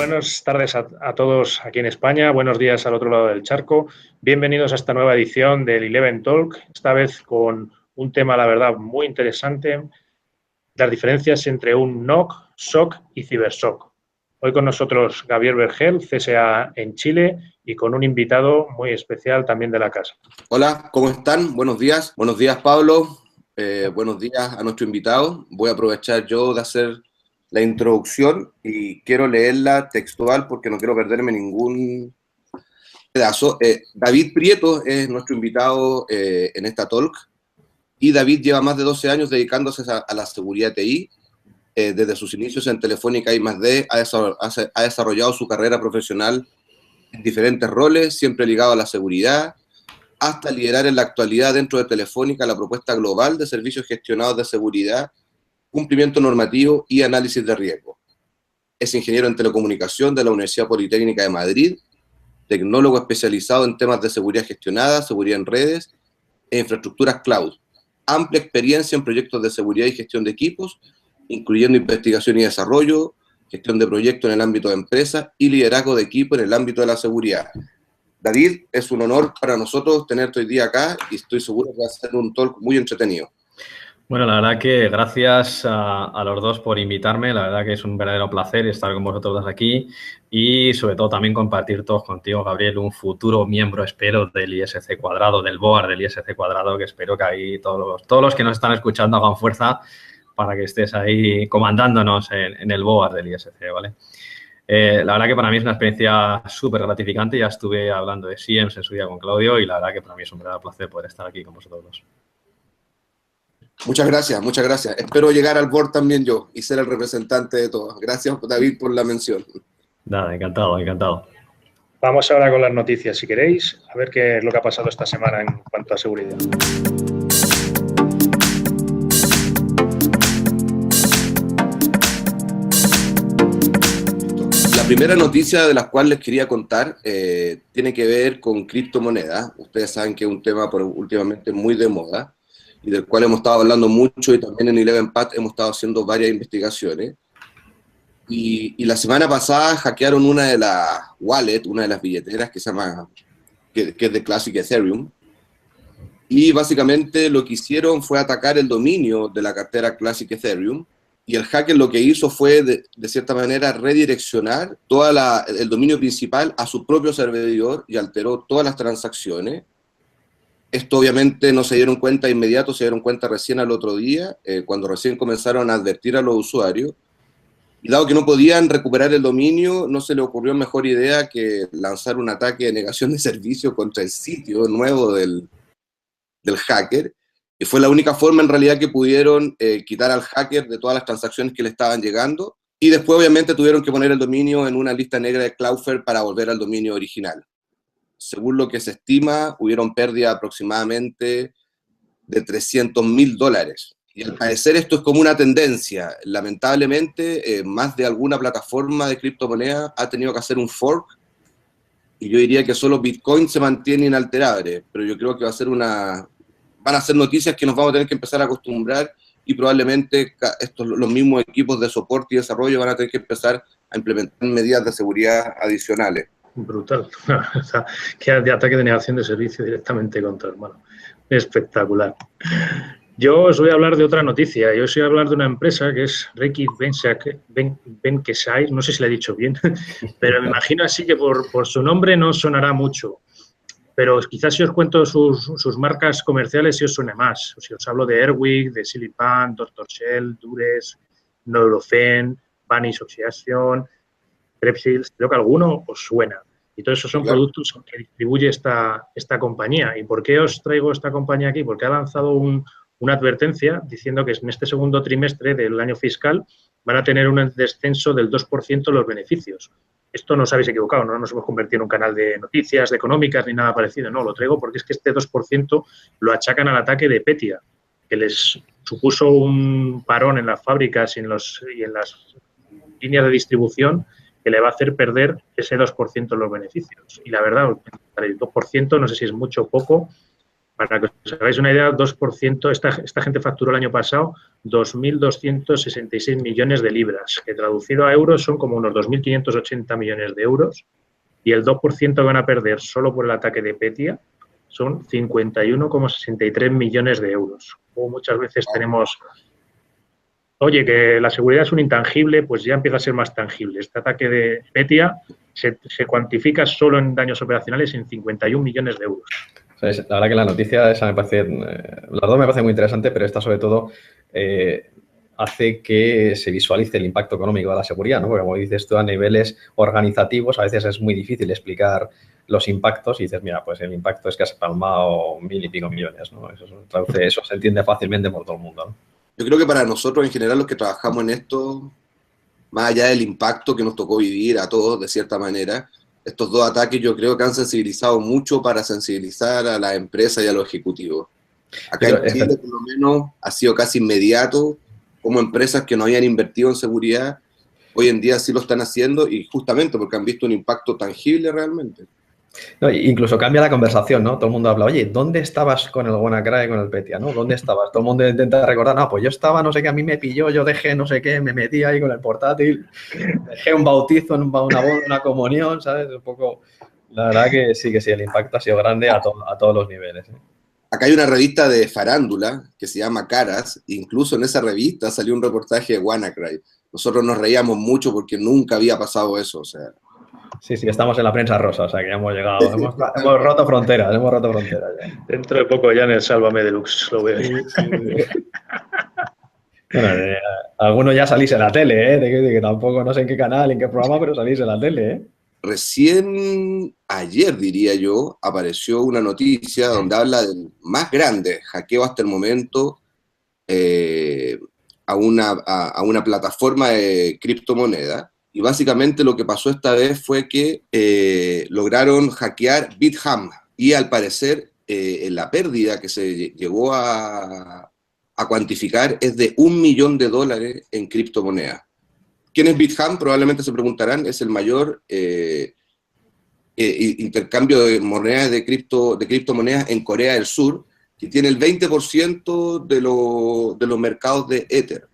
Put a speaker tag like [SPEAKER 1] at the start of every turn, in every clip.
[SPEAKER 1] buenas tardes a todos aquí en España, buenos días al otro lado del charco. Bienvenidos a esta nueva edición del Eleven Talk, esta vez con un tema, la verdad, muy interesante, las diferencias entre un NOC, SOC y CiberSOC. Hoy con nosotros Gabriel Vergel, CSA en Chile, y con un invitado muy especial también de la casa.
[SPEAKER 2] Hola, ¿cómo están? Buenos días Pablo, buenos días a nuestro invitado. Voy a aprovechar yo de hacer la introducción y quiero leerla textual porque no quiero perderme ningún pedazo. David Prieto es nuestro invitado en esta talk y David lleva más de 12 años dedicándose a la seguridad TI. Desde sus inicios en Telefónica I+D ha desarrollado su carrera profesional en diferentes roles, siempre ligado a la seguridad, hasta liderar en la actualidad dentro de Telefónica la propuesta global de servicios gestionados de seguridad, cumplimiento normativo y análisis de riesgo. Es ingeniero en telecomunicación de la Universidad Politécnica de Madrid, tecnólogo especializado en temas de seguridad gestionada, seguridad en redes e infraestructuras cloud. Amplia experiencia en proyectos de seguridad y gestión de equipos, incluyendo investigación y desarrollo, gestión de proyectos en el ámbito de empresas y liderazgo de equipo en el ámbito de la seguridad. David, es un honor para nosotros tenerte hoy día acá y estoy seguro que va a ser un talk muy entretenido.
[SPEAKER 3] Bueno, la verdad que gracias a los dos por invitarme. La verdad que es un verdadero placer estar con vosotros dos aquí y sobre todo también compartir todos contigo, Gabriel, un futuro miembro, espero, del ISC Cuadrado, del board del ISC Cuadrado, que espero que ahí todos los que nos están escuchando hagan fuerza para que estés ahí comandándonos en el board del ISC, ¿vale? La verdad que para mí es una experiencia súper gratificante. Ya estuve hablando de Siemens en su día con Claudio y la verdad que para mí es un verdadero placer poder estar aquí con vosotros dos.
[SPEAKER 2] Muchas gracias, muchas gracias. Espero llegar al board también yo y ser el representante de todos. Gracias, David, por la mención.
[SPEAKER 3] Nada, encantado, encantado.
[SPEAKER 1] Vamos ahora con las noticias, si queréis, a ver qué es lo que ha pasado esta semana en cuanto a seguridad.
[SPEAKER 2] La primera noticia de la cual les quería contar tiene que ver con criptomonedas. Ustedes saben que es un tema últimamente muy de moda y del cual hemos estado hablando mucho y también en Eleven Path hemos estado haciendo varias investigaciones. Y la semana pasada hackearon una de las wallets, una de las billeteras que se llama, que es de Classic Ethereum. Y básicamente lo que hicieron fue atacar el dominio de la cartera Classic Ethereum. Y el hacker lo que hizo fue, de cierta manera, redireccionar todo el dominio principal a su propio servidor y alteró todas las transacciones. Esto obviamente no se dieron cuenta de inmediato, se dieron cuenta recién al otro día, cuando recién comenzaron a advertir a los usuarios. Y dado que no podían recuperar el dominio, no se le ocurrió mejor idea que lanzar un ataque de negación de servicio contra el sitio nuevo del hacker. Y fue la única forma en realidad que pudieron quitar al hacker de todas las transacciones que le estaban llegando. Y después obviamente tuvieron que poner el dominio en una lista negra de Cloudflare para volver al dominio original. Según lo que se estima, hubieron pérdida aproximadamente de $300.000. Y al parecer esto es como una tendencia. Lamentablemente, más de alguna plataforma de criptomoneda ha tenido que hacer un fork. Y yo diría que solo Bitcoin se mantiene inalterable. Pero yo creo que van a ser noticias que nos vamos a tener que empezar a acostumbrar y probablemente los mismos equipos de soporte y desarrollo van a tener que empezar a implementar medidas de seguridad adicionales.
[SPEAKER 1] Brutal. Que de ataque de negación de servicio directamente contra el hermano. Espectacular. Yo os voy a hablar de otra noticia. Yo os voy a hablar de una empresa que es Reckitt Benckiser, no sé si la he dicho bien, pero me imagino así que por su nombre no sonará mucho. Pero quizás si os cuento sus marcas comerciales, si os suene más. Si os hablo de Airwick, de Silipan, Dr. Shell, Dures, Nurofen, Vanish Oxidation, Strepsils, creo que alguno os suena. Y todos esos son productos que distribuye esta compañía. ¿Y por qué os traigo esta compañía aquí? Porque ha lanzado una advertencia diciendo que en este segundo trimestre del año fiscal van a tener un descenso del 2% los beneficios. Esto no os habéis equivocado, no nos hemos convertido en un canal de noticias, de económicas ni nada parecido. No, lo traigo porque es que este 2% lo achacan al ataque de Petya, que les supuso un parón en las fábricas y en las líneas de distribución que le va a hacer perder ese 2% de los beneficios. Y la verdad, para el 2% no sé si es mucho o poco, Para que os hagáis una idea, 2%, esta gente facturó el año pasado 2.266 millones de libras, que traducido a euros son como unos 2.580 millones de euros, y el 2% que van a perder solo por el ataque de Petya son 51,63 millones de euros. Como muchas veces tenemos, oye, que la seguridad es un intangible, pues ya empieza a ser más tangible. Este ataque de Petya se cuantifica solo en daños operacionales en 51 millones de euros.
[SPEAKER 3] La verdad que la noticia esa me parece, las dos me parece muy interesante, pero esta sobre todo hace que se visualice el impacto económico de la seguridad, ¿no? Porque como dices tú, a niveles organizativos a veces es muy difícil explicar los impactos y dices, mira, pues el impacto es que has palmado 1.000 y pico millones, ¿no? Eso se entiende fácilmente por todo el mundo, ¿no?
[SPEAKER 2] Yo creo que para nosotros en general los que trabajamos en esto, más allá del impacto que nos tocó vivir a todos de cierta manera, estos dos ataques yo creo que han sensibilizado mucho para sensibilizar a las empresas y a los ejecutivos. Acá en Chile, por lo menos, ha sido casi inmediato, como empresas que no habían invertido en seguridad, hoy en día sí lo están haciendo y justamente porque han visto un impacto tangible realmente.
[SPEAKER 3] No, incluso cambia la conversación, ¿no? Todo el mundo habla, oye, ¿dónde estabas con el WannaCry y con el Petya, ¿no? ¿Dónde estabas? Todo el mundo intenta recordar, no, pues yo estaba, no sé qué, a mí me pilló, yo dejé no sé qué, me metí ahí con el portátil, dejé un bautizo, una boda, una comunión, ¿sabes? Un poco, la verdad que sí, el impacto ha sido grande a todos los niveles, ¿eh?
[SPEAKER 2] Acá hay una revista de farándula que se llama Caras, e incluso en esa revista salió un reportaje de WannaCry. Nosotros nos reíamos mucho porque nunca había pasado eso, o sea.
[SPEAKER 3] Sí, estamos en la prensa rosa, o sea que hemos llegado, hemos roto fronteras, ya.
[SPEAKER 1] Dentro de poco ya en el Sálvame Deluxe lo veo.
[SPEAKER 3] Sí. Bueno, algunos ya salís en la tele, ¿eh? De que tampoco, no sé en qué canal, en qué programa, pero salís en la tele, ¿eh?
[SPEAKER 2] Recién ayer, diría yo, apareció una noticia donde habla del más grande hackeo hasta el momento a una plataforma de criptomoneda. Y básicamente lo que pasó esta vez fue que lograron hackear BitHam y al parecer la pérdida que se llegó a cuantificar es de $1 millón en criptomonedas. ¿Quién es BitHam? Probablemente se preguntarán, es el mayor intercambio de monedas de criptomonedas en Corea del Sur, que tiene el 20% de los mercados de Ether.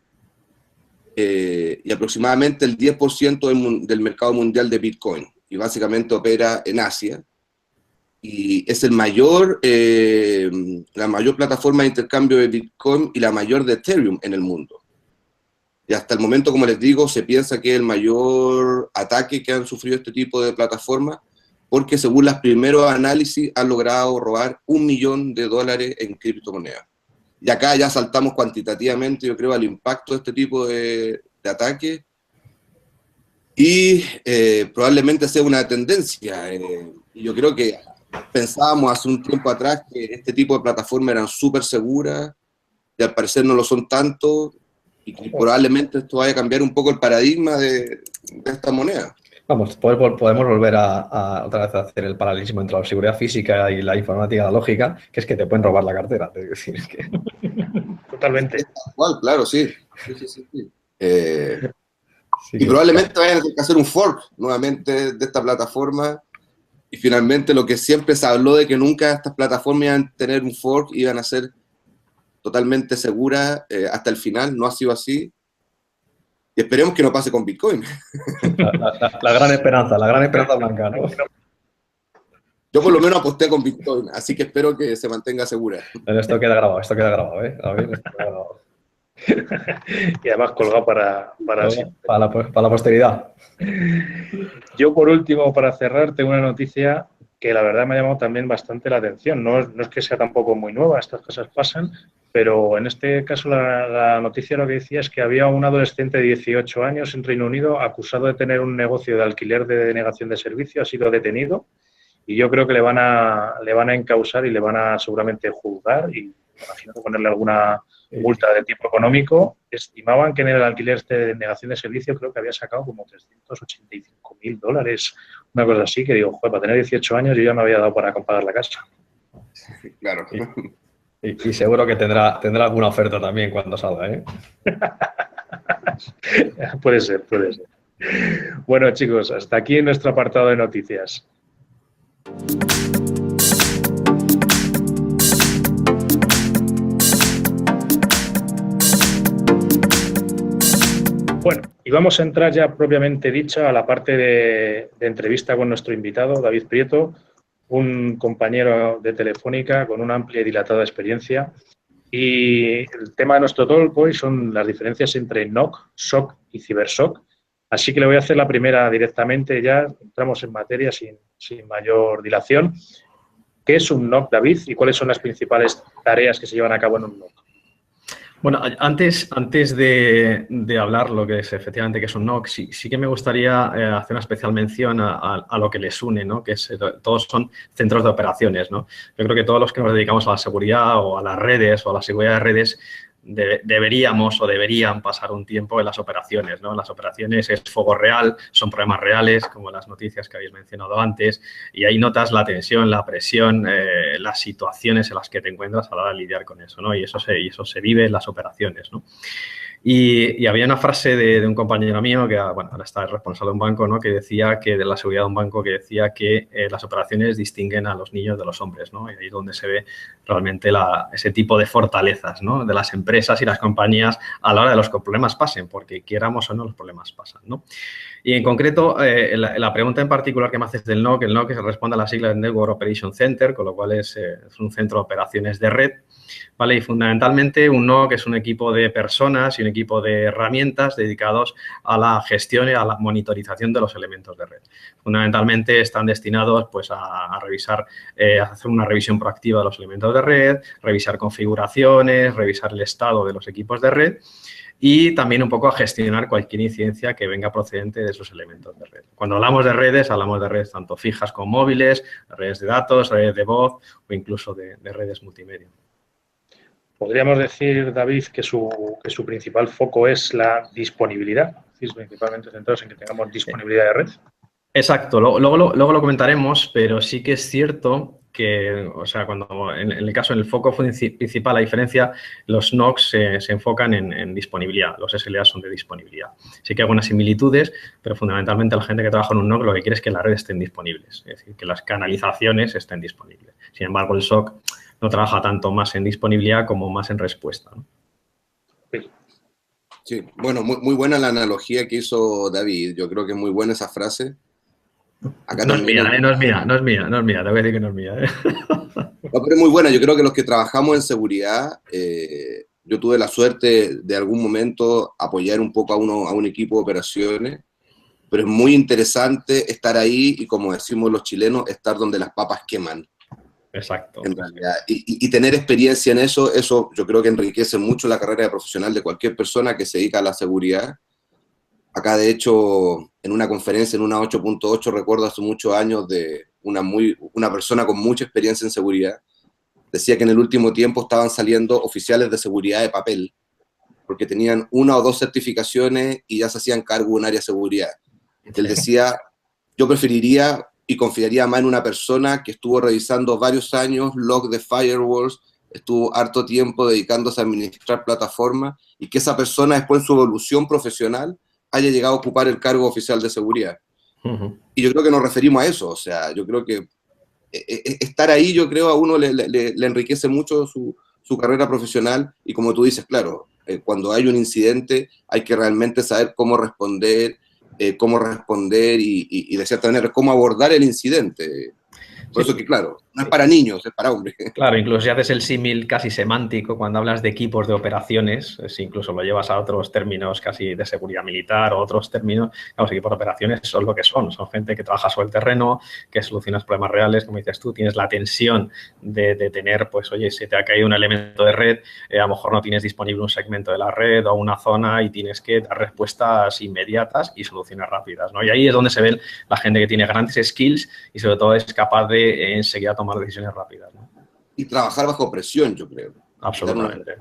[SPEAKER 2] Y aproximadamente el 10% del mercado mundial de Bitcoin, y básicamente opera en Asia, y es la mayor plataforma de intercambio de Bitcoin y la mayor de Ethereum en el mundo. Y hasta el momento, como les digo, se piensa que es el mayor ataque que han sufrido este tipo de plataformas, porque según los primeros análisis han logrado robar $1 millón en criptomonedas. Y acá ya saltamos cuantitativamente, yo creo, al impacto de este tipo de ataques. Y probablemente sea una tendencia. Y yo creo que pensábamos hace un tiempo atrás que este tipo de plataformas eran súper seguras, y al parecer no lo son tanto, y que probablemente esto vaya a cambiar un poco el paradigma de esta moneda.
[SPEAKER 3] Vamos, podemos volver a otra vez a hacer el paralelismo entre la seguridad física y la informática lógica, que es que te pueden robar la cartera. Es decir, es que...
[SPEAKER 1] Totalmente.
[SPEAKER 2] Igual, claro, sí. Y probablemente vayan a tener que hacer un fork nuevamente de esta plataforma. Y finalmente lo que siempre se habló de que nunca estas plataformas iban a tener un fork, iban a ser totalmente seguras hasta el final, no ha sido así. Y esperemos que no pase con Bitcoin.
[SPEAKER 3] La gran esperanza blanca, ¿no?
[SPEAKER 2] Yo por lo menos aposté con Bitcoin, así que espero que se mantenga segura.
[SPEAKER 3] Pero esto queda grabado, ¿eh? A ver, esto queda grabado.
[SPEAKER 1] Y además colgado para
[SPEAKER 3] la posteridad.
[SPEAKER 1] Yo, por último, para cerrar, tengo una noticia que la verdad me ha llamado también bastante la atención. No es que sea tampoco muy nueva, estas cosas pasan, pero en este caso la noticia lo que decía es que había un adolescente de 18 años en Reino Unido acusado de tener un negocio de alquiler de denegación de servicio, ha sido detenido y yo creo que le van a encausar y le van a seguramente juzgar y me imagino que ponerle alguna multa de tipo económico. Estimaban que en el alquiler de denegación de servicio creo que había sacado como $385.000, una cosa así, que digo, joder, para tener 18 años yo ya me había dado para pagar la casa.
[SPEAKER 2] Claro.
[SPEAKER 3] Y seguro que tendrá alguna oferta también cuando salga, ¿eh?
[SPEAKER 1] Puede ser. Bueno, chicos, hasta aquí nuestro apartado de noticias. Bueno, y vamos a entrar ya propiamente dicha a la parte de entrevista con nuestro invitado, David Prieto, un compañero de Telefónica con una amplia y dilatada experiencia. Y el tema de nuestro talk hoy son las diferencias entre NOC, SOC y CiberSOC. Así que le voy a hacer la primera directamente, ya entramos en materia sin mayor dilación. ¿Qué es un NOC, David, y cuáles son las principales tareas que se llevan a cabo en un NOC?
[SPEAKER 3] Bueno, antes de hablar lo que es efectivamente que es un NOC, sí que me gustaría hacer una especial mención a lo que les une, ¿no? Que todos son centros de operaciones, ¿no? Yo creo que todos los que nos dedicamos a la seguridad o a las redes o a la seguridad de redes deberían pasar un tiempo en las operaciones, ¿no? En las operaciones es fuego real, son problemas reales, como las noticias que habéis mencionado antes, y ahí notas la tensión, la presión, las situaciones en las que te encuentras a la hora de lidiar con eso, ¿no? Y eso se vive en las operaciones, ¿no? Y había una frase de un compañero mío que, bueno, ahora está responsable de un banco, ¿no? Que decía que de la seguridad de un banco, que decía que las operaciones distinguen a los niños de los hombres, ¿no? Y ahí es donde se ve realmente ese tipo de fortalezas, ¿no? De las empresas y las compañías a la hora de los que los problemas pasen, porque quieramos o no, los problemas pasan, ¿no? Y en concreto, la pregunta en particular que me haces del NOC, el NOC responde a las siglas de Network Operation Center, con lo cual es un centro de operaciones de red, ¿vale? Y fundamentalmente un NOC es un equipo de personas y un equipo de herramientas dedicados a la gestión y a la monitorización de los elementos de red. Fundamentalmente están destinados pues, a revisar, a hacer una revisión proactiva de los elementos de red, revisar configuraciones, revisar el estado de los equipos de red y también un poco a gestionar cualquier incidencia que venga procedente de esos elementos de red. Cuando hablamos de redes tanto fijas como móviles, redes de datos, redes de voz o incluso de redes multimedia.
[SPEAKER 1] Podríamos decir, David, que su principal foco es la disponibilidad, es decir, principalmente centrados en que tengamos disponibilidad de red.
[SPEAKER 3] Exacto, luego lo comentaremos, pero sí que es cierto que, o sea, cuando en el caso, en el foco principal, la diferencia, los NOCs se enfocan en disponibilidad, los SLA son de disponibilidad. Sí que hay algunas similitudes, pero fundamentalmente la gente que trabaja en un NOC lo que quiere es que las redes estén disponibles, es decir, que las canalizaciones estén disponibles. Sin embargo, el SOC no trabaja tanto más en disponibilidad como más en respuesta, ¿no?
[SPEAKER 2] Sí, bueno, muy buena la analogía que hizo David. Yo creo que es muy buena esa frase.
[SPEAKER 3] Acá no es mía, no es mía, te voy a decir que no es mía.
[SPEAKER 2] No, pero es muy buena. Yo creo que los que trabajamos en seguridad, yo tuve la suerte de algún momento apoyar un poco a un equipo de operaciones, pero es muy interesante estar ahí y, como decimos los chilenos, estar donde las papas queman.
[SPEAKER 3] Exacto.
[SPEAKER 2] En realidad. Y tener experiencia en eso yo creo que enriquece mucho la carrera profesional de cualquier persona que se dedica a la seguridad. Acá, de hecho, en una conferencia, en una 8.8, recuerdo hace muchos años de una persona con mucha experiencia en seguridad, decía que en el último tiempo estaban saliendo oficiales de seguridad de papel, porque tenían 1 o 2 certificaciones y ya se hacían cargo de un área de seguridad. Él decía, yo preferiría y confiaría más en una persona que estuvo revisando varios años log de firewalls, estuvo harto tiempo dedicándose a administrar plataformas, y que esa persona después en su evolución profesional haya llegado a ocupar el cargo oficial de seguridad. Y yo creo que nos referimos a eso, o sea, yo creo que estar ahí, yo creo, a uno le enriquece mucho su carrera profesional, y como tú dices, claro, cuando hay un incidente hay que realmente saber cómo responder y de cierta manera cómo abordar el incidente. Por eso que, claro, no es para niños, es para hombres. Claro,
[SPEAKER 3] incluso si haces el símil casi semántico, cuando hablas de equipos de operaciones, si incluso lo llevas a otros términos casi de seguridad militar o otros términos, los equipos de operaciones son lo que son gente que trabaja sobre el terreno, que soluciona problemas reales, como dices tú, tienes la tensión de tener, pues, oye, si te ha caído un elemento de red, a lo mejor no tienes disponible un segmento de la red o una zona y tienes que dar respuestas inmediatas y soluciones rápidas, ¿no? Y ahí es donde se ve la gente que tiene grandes skills y sobre todo es capaz de enseguida tomar decisiones rápidas, ¿no?
[SPEAKER 2] Y trabajar bajo presión, yo creo.
[SPEAKER 3] Absolutamente.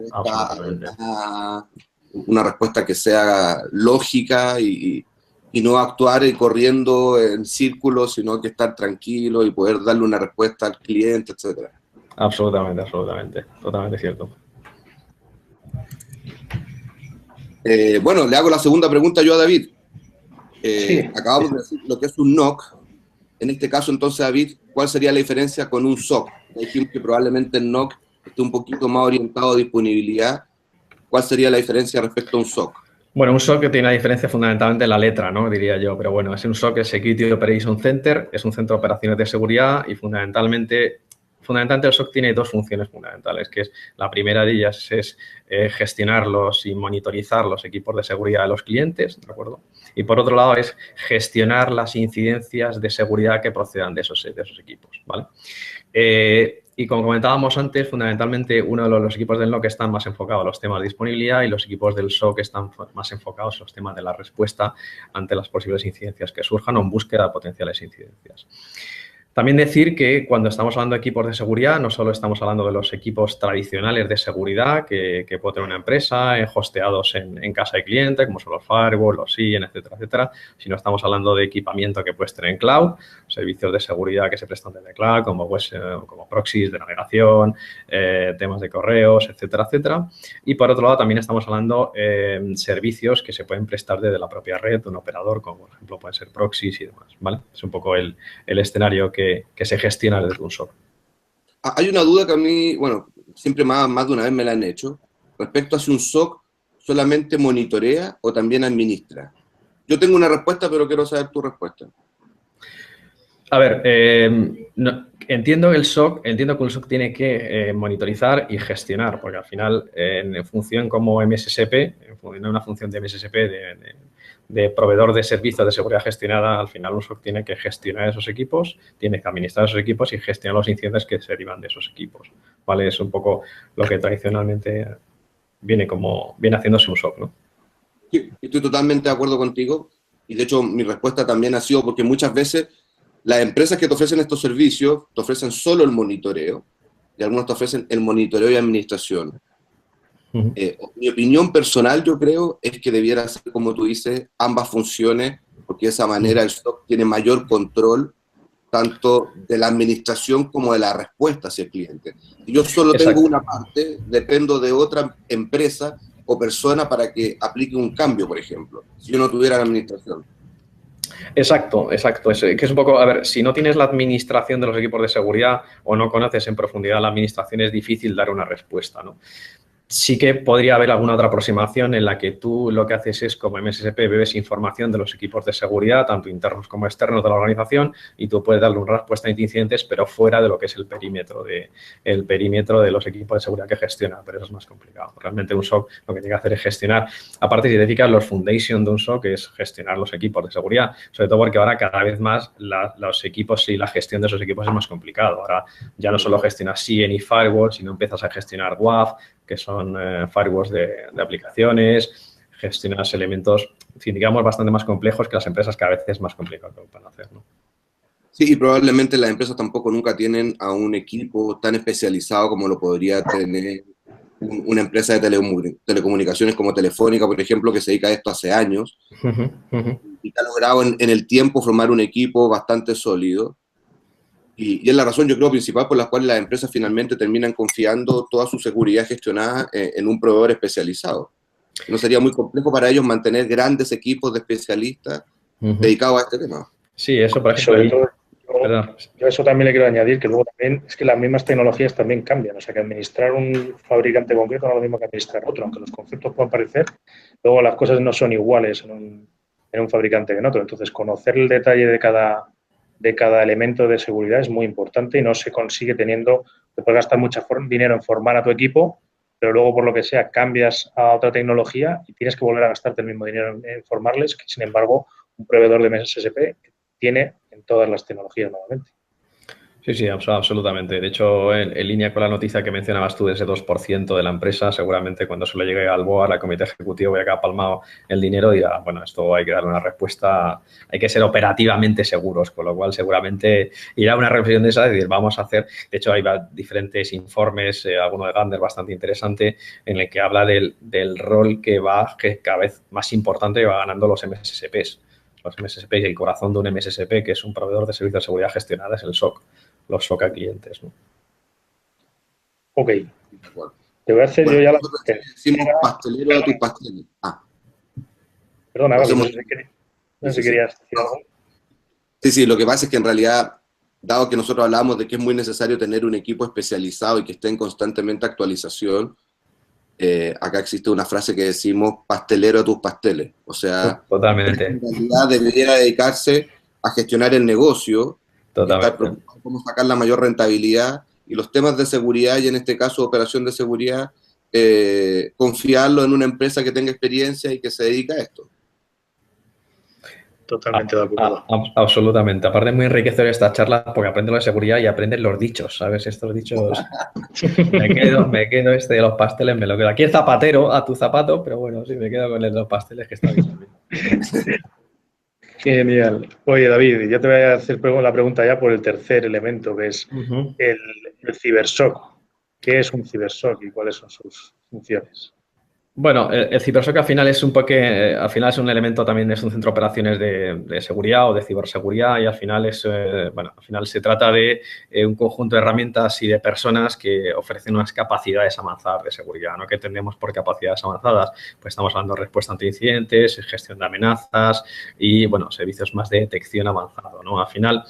[SPEAKER 2] Una respuesta que sea lógica y no actuar corriendo en círculos, sino que estar tranquilo y poder darle una respuesta al cliente, etcétera.
[SPEAKER 3] Absolutamente, totalmente cierto.
[SPEAKER 2] Bueno, le hago la segunda pregunta yo a David.
[SPEAKER 1] Sí.
[SPEAKER 2] Acabamos de decir lo que es un NOC. En este caso, entonces, David, ¿cuál sería la diferencia con un SOC? Dijimos que probablemente el NOC esté un poquito más orientado a disponibilidad. ¿Cuál sería la diferencia respecto a un SOC?
[SPEAKER 3] Bueno, un SOC que tiene una diferencia fundamentalmente en la letra, ¿no? Diría yo, pero bueno, es un SOC, es Security Operation Center, es un centro de operaciones de seguridad y fundamentalmente el SOC tiene dos funciones fundamentales, que es la primera de ellas es gestionarlos y monitorizar los equipos de seguridad de los clientes, ¿de acuerdo? Y por otro lado es gestionar las incidencias de seguridad que procedan de esos equipos, ¿vale? Y como comentábamos antes, fundamentalmente uno de los equipos del NOC están más enfocados a los temas de disponibilidad y los equipos del SOC están más enfocados a los temas de la respuesta ante las posibles incidencias que surjan o en búsqueda de potenciales incidencias. También decir que cuando estamos hablando de equipos de seguridad, no solo estamos hablando de los equipos tradicionales de seguridad que puede tener una empresa, hosteados en casa de cliente, como son los firewalls, los SIEM, etcétera, etcétera, sino estamos hablando de equipamiento que puedes tener en cloud, servicios de seguridad que se prestan desde cloud, como proxies de navegación, temas de correos, etcétera, etcétera. Y por otro lado, también estamos hablando de servicios que se pueden prestar desde la propia red de un operador, como por ejemplo pueden ser proxies y demás, ¿vale? Es un poco el escenario que se gestiona desde un SOC.
[SPEAKER 2] Hay una duda que a mí, bueno, siempre más de una vez me la han hecho, respecto a si un SOC solamente monitorea o también administra. Yo tengo una respuesta, pero quiero saber tu respuesta.
[SPEAKER 3] A ver, entiendo que un SOC tiene que monitorizar y gestionar, porque al final, en función como MSSP, en una función de MSSP de proveedor de servicios de seguridad gestionada, al final un SOC tiene que gestionar esos equipos, tiene que administrar esos equipos y gestionar los incidentes que se derivan de esos equipos, ¿vale? Es un poco lo que tradicionalmente viene haciéndose un SOC, ¿no?
[SPEAKER 2] Sí, estoy totalmente de acuerdo contigo y de hecho mi respuesta también ha sido porque muchas veces las empresas que te ofrecen estos servicios te ofrecen solo el monitoreo y algunos te ofrecen el monitoreo y administración. Mi opinión personal, yo creo, es que debiera ser, como tú dices, ambas funciones, porque de esa manera el SOC tiene mayor control tanto de la administración como de la respuesta hacia el cliente. Si yo solo tengo una parte, dependo de otra empresa o persona para que aplique un cambio, por ejemplo, si yo no tuviera la administración.
[SPEAKER 3] Exacto. Que es un poco, a ver, si no tienes la administración de los equipos de seguridad o no conoces en profundidad la administración, es difícil dar una respuesta, ¿no? Sí que podría haber alguna otra aproximación en la que tú lo que haces es, como MSSP, bebes información de los equipos de seguridad, tanto internos como externos de la organización, y tú puedes darle una respuesta a incidentes, pero fuera de lo que es el perímetro de los equipos de seguridad que gestiona, pero eso es más complicado. Realmente un SOC lo que tiene que hacer es gestionar, aparte si identificas los foundation de un SOC, es gestionar los equipos de seguridad, sobre todo porque ahora cada vez más los equipos y la gestión de esos equipos es más complicado. Ahora ya no solo gestionas SIEM y firewall, sino empiezas a gestionar WAF, que son firewalls de aplicaciones, gestionas elementos, digamos, bastante más complejos que las empresas cada vez es más complicado para hacer, ¿no?
[SPEAKER 2] Sí, y probablemente las empresas tampoco nunca tienen a un equipo tan especializado como lo podría tener una empresa de telecomunicaciones como Telefónica, por ejemplo, que se dedica a esto hace años y que ha logrado en el tiempo formar un equipo bastante sólido. Y es la razón, yo creo, principal por la cual las empresas finalmente terminan confiando toda su seguridad gestionada en un proveedor especializado. No sería muy complejo para ellos mantener grandes equipos de especialistas dedicados a este tema.
[SPEAKER 3] Sí, eso por ejemplo.
[SPEAKER 1] Yo eso también le quiero añadir, que luego también es que las mismas tecnologías también cambian. O sea, que administrar un fabricante concreto no es lo mismo que administrar otro, aunque los conceptos puedan parecer, luego las cosas no son iguales en un fabricante que en otro. Entonces, conocer el detalle de cada elemento de seguridad es muy importante y no se consigue teniendo, te puedes gastar mucho dinero en formar a tu equipo, pero luego por lo que sea cambias a otra tecnología y tienes que volver a gastarte el mismo dinero en formarles, que sin embargo un proveedor de MSSP tiene en todas las tecnologías nuevamente.
[SPEAKER 3] Sí, absolutamente. De hecho, en línea con la noticia que mencionabas tú de ese 2% de la empresa, seguramente cuando se le llegue al board, al comité ejecutivo, ya que ha palmado el dinero, dirá, bueno, esto hay que darle una respuesta, hay que ser operativamente seguros, con lo cual seguramente irá una reflexión de esa, es decir, vamos a hacer, de hecho hay diferentes informes, alguno de Gartner bastante interesante, en el que habla del rol que cada vez más importante va ganando los MSSPs. Los MSSP y el corazón de un MSSP, que es un proveedor de servicios de seguridad gestionada, es el SOC. Los SOC a clientes, ¿no?
[SPEAKER 1] Ok. Te voy a hacer yo ya la...
[SPEAKER 2] Decimos pastelero a tus pasteles.
[SPEAKER 1] Perdona, no sé si querías decir algo.
[SPEAKER 2] Sí, lo que pasa es que en realidad, dado que nosotros hablamos de que es muy necesario tener un equipo especializado y que esté en constantemente actualización, acá existe una frase que decimos pastelero a tus pasteles. O sea,
[SPEAKER 3] Totalmente.
[SPEAKER 2] en realidad debería dedicarse a gestionar el negocio, estar
[SPEAKER 3] Totalmente.
[SPEAKER 2] preocupado cómo sacar la mayor rentabilidad y los temas de seguridad, y en este caso operación de seguridad, confiarlo en una empresa que tenga experiencia y que se dedica a esto.
[SPEAKER 1] Totalmente de acuerdo.
[SPEAKER 3] Absolutamente. Aparte es muy enriquecedor esta charla porque aprendes lo de seguridad y aprendes los dichos, ¿sabes? Estos dichos, me quedo este de los pasteles, me lo quedo. Aquí el zapatero a tu zapato, pero bueno, sí, me quedo con el de los pasteles que está bien.
[SPEAKER 1] Genial. Oye, David, ya te voy a hacer la pregunta ya por el tercer elemento, que es el cibershock. ¿Qué es un cibershock y cuáles son sus funciones?
[SPEAKER 3] Bueno, el cibershock al final es al final es un elemento también, es un centro de operaciones de seguridad o de ciberseguridad y al final al final se trata de un conjunto de herramientas y de personas que ofrecen unas capacidades avanzadas de seguridad, ¿no? ¿Qué entendemos por capacidades avanzadas? Pues estamos hablando de respuesta ante incidentes, gestión de amenazas y, bueno, servicios más de detección avanzado, ¿no? Al final,